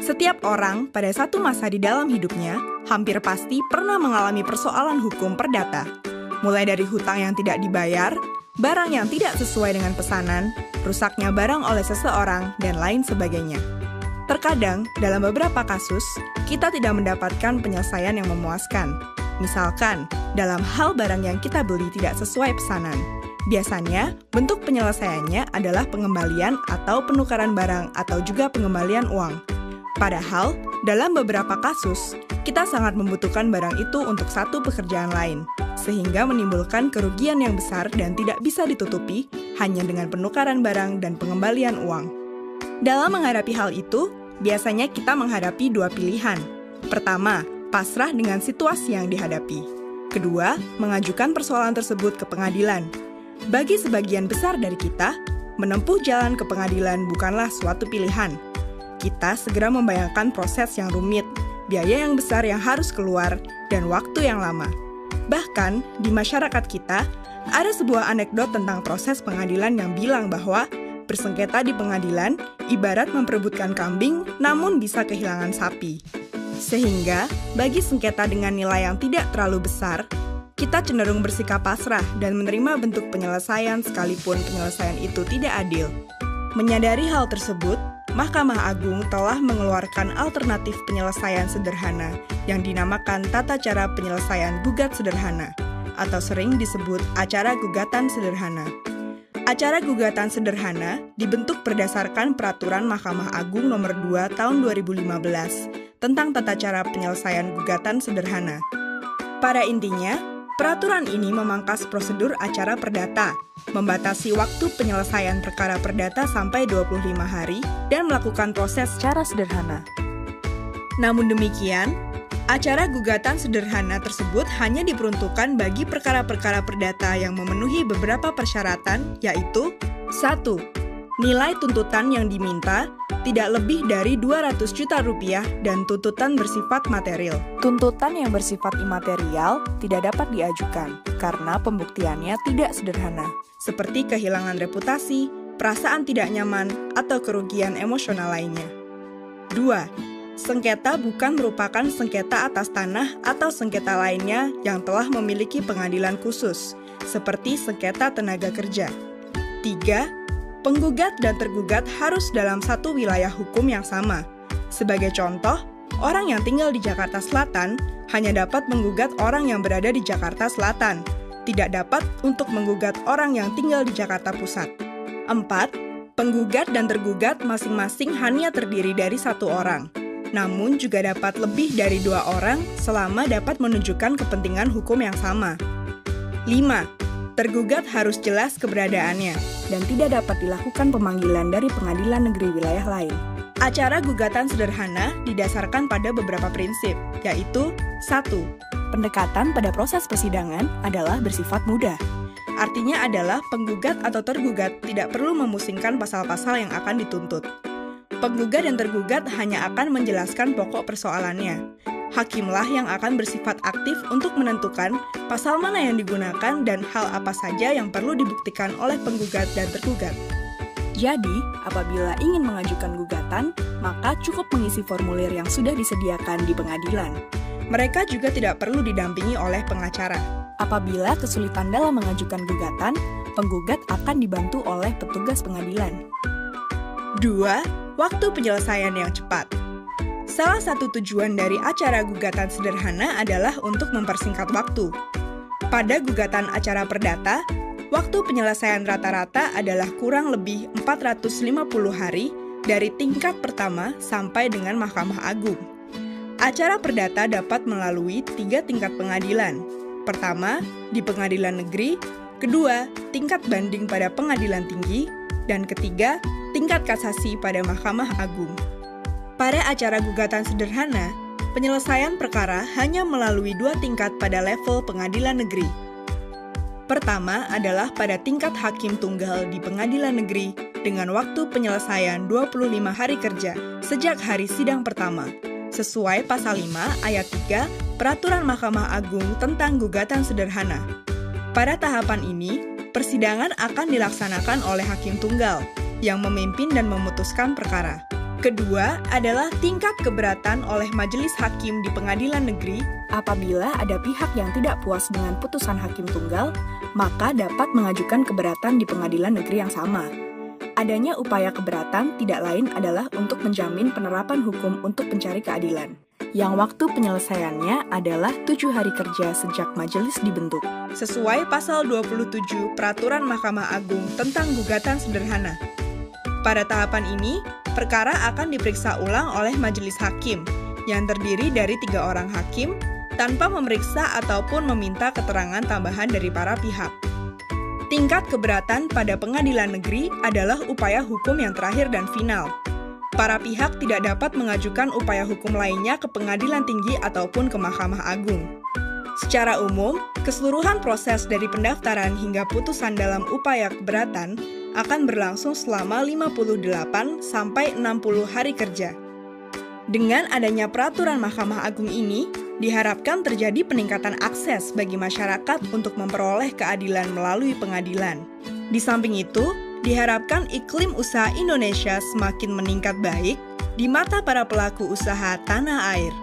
Setiap orang pada satu masa di dalam hidupnya hampir pasti pernah mengalami persoalan hukum perdata. Mulai dari hutang yang tidak dibayar, barang yang tidak sesuai dengan pesanan, rusaknya barang oleh seseorang, dan lain sebagainya. Terkadang, dalam beberapa kasus, kita tidak mendapatkan penyelesaian yang memuaskan. Misalkan, dalam hal barang yang kita beli tidak sesuai pesanan. Biasanya, bentuk penyelesaiannya adalah pengembalian atau penukaran barang atau juga pengembalian uang. Padahal, dalam beberapa kasus, kita sangat membutuhkan barang itu untuk satu pekerjaan lain, sehingga menimbulkan kerugian yang besar dan tidak bisa ditutupi hanya dengan penukaran barang dan pengembalian uang. Dalam menghadapi hal itu, biasanya kita menghadapi dua pilihan. Pertama, pasrah dengan situasi yang dihadapi. Kedua, mengajukan persoalan tersebut ke pengadilan. Bagi sebagian besar dari kita, menempuh jalan ke pengadilan bukanlah suatu pilihan. Kita segera membayangkan proses yang rumit, biaya yang besar yang harus keluar, dan waktu yang lama. Bahkan, di masyarakat kita, ada sebuah anekdot tentang proses pengadilan yang bilang bahwa bersengketa di pengadilan ibarat memperebutkan kambing, namun bisa kehilangan sapi. Sehingga, bagi sengketa dengan nilai yang tidak terlalu besar, kita cenderung bersikap pasrah dan menerima bentuk penyelesaian sekalipun penyelesaian itu tidak adil. Menyadari hal tersebut, Mahkamah Agung telah mengeluarkan alternatif penyelesaian sederhana yang dinamakan Tata Cara Penyelesaian Gugat Sederhana, atau sering disebut Acara Gugatan Sederhana. Acara Gugatan Sederhana dibentuk berdasarkan Peraturan Mahkamah Agung Nomor 2 Tahun 2015 tentang Tata Cara Penyelesaian Gugatan Sederhana. Pada intinya, peraturan ini memangkas prosedur acara perdata, membatasi waktu penyelesaian perkara perdata sampai 25 hari, dan melakukan proses secara sederhana. Namun demikian, acara gugatan sederhana tersebut hanya diperuntukkan bagi perkara-perkara perdata yang memenuhi beberapa persyaratan, yaitu 1. Nilai tuntutan yang diminta tidak lebih dari 200 juta rupiah dan tuntutan bersifat material. Tuntutan yang bersifat imaterial tidak dapat diajukan karena pembuktiannya tidak sederhana, seperti kehilangan reputasi, perasaan tidak nyaman, atau kerugian emosional lainnya. 2. Sengketa bukan merupakan sengketa atas tanah atau sengketa lainnya yang telah memiliki pengadilan khusus, seperti sengketa tenaga kerja. 3. Penggugat dan tergugat harus dalam satu wilayah hukum yang sama. Sebagai contoh, orang yang tinggal di Jakarta Selatan hanya dapat menggugat orang yang berada di Jakarta Selatan, tidak dapat untuk menggugat orang yang tinggal di Jakarta Pusat. 4. Penggugat dan tergugat masing-masing hanya terdiri dari satu orang, namun juga dapat lebih dari 2 orang selama dapat menunjukkan kepentingan hukum yang sama. 5. Tergugat harus jelas keberadaannya dan tidak dapat dilakukan pemanggilan dari pengadilan negeri wilayah lain. Acara gugatan sederhana didasarkan pada beberapa prinsip, yaitu 1. Pendekatan pada proses persidangan adalah bersifat mudah. Artinya adalah penggugat atau tergugat tidak perlu memusingkan pasal-pasal yang akan dituntut. Penggugat dan tergugat hanya akan menjelaskan pokok persoalannya. Hakimlah yang akan bersifat aktif untuk menentukan pasal mana yang digunakan dan hal apa saja yang perlu dibuktikan oleh penggugat dan tergugat. Jadi, apabila ingin mengajukan gugatan, maka cukup mengisi formulir yang sudah disediakan di pengadilan. Mereka juga tidak perlu didampingi oleh pengacara. Apabila kesulitan dalam mengajukan gugatan, penggugat akan dibantu oleh petugas pengadilan. 2. Waktu penyelesaian yang cepat. Salah satu tujuan dari acara gugatan sederhana adalah untuk mempersingkat waktu. Pada gugatan acara perdata, waktu penyelesaian rata-rata adalah kurang lebih 450 hari dari tingkat pertama sampai dengan Mahkamah Agung. Acara perdata dapat melalui 3 tingkat pengadilan. Pertama, di pengadilan negeri, kedua, tingkat banding pada pengadilan tinggi, dan ketiga, tingkat kasasi pada Mahkamah Agung. Pada acara gugatan sederhana, penyelesaian perkara hanya melalui 2 tingkat pada level pengadilan negeri. Pertama adalah pada tingkat hakim tunggal di pengadilan negeri dengan waktu penyelesaian 25 hari kerja sejak hari sidang pertama, sesuai pasal 5 ayat 3 Peraturan Mahkamah Agung tentang gugatan sederhana. Pada tahapan ini, persidangan akan dilaksanakan oleh hakim tunggal yang memimpin dan memutuskan perkara. Kedua adalah tingkat keberatan oleh majelis hakim di pengadilan negeri. Apabila ada pihak yang tidak puas dengan putusan hakim tunggal, maka dapat mengajukan keberatan di pengadilan negeri yang sama. Adanya upaya keberatan tidak lain adalah untuk menjamin penerapan hukum untuk pencari keadilan, yang waktu penyelesaiannya adalah 7 hari kerja sejak majelis dibentuk. Sesuai pasal 27 Peraturan Mahkamah Agung tentang gugatan sederhana. Pada tahapan ini, perkara akan diperiksa ulang oleh majelis hakim, yang terdiri dari 3 orang hakim, tanpa memeriksa ataupun meminta keterangan tambahan dari para pihak. Tingkat keberatan pada pengadilan negeri adalah upaya hukum yang terakhir dan final. Para pihak tidak dapat mengajukan upaya hukum lainnya ke pengadilan tinggi ataupun ke Mahkamah Agung. Secara umum, keseluruhan proses dari pendaftaran hingga putusan dalam upaya keberatan akan berlangsung selama 58 sampai 60 hari kerja. Dengan adanya peraturan Mahkamah Agung ini, diharapkan terjadi peningkatan akses bagi masyarakat untuk memperoleh keadilan melalui pengadilan. Di samping itu, diharapkan iklim usaha Indonesia semakin meningkat baik di mata para pelaku usaha tanah air.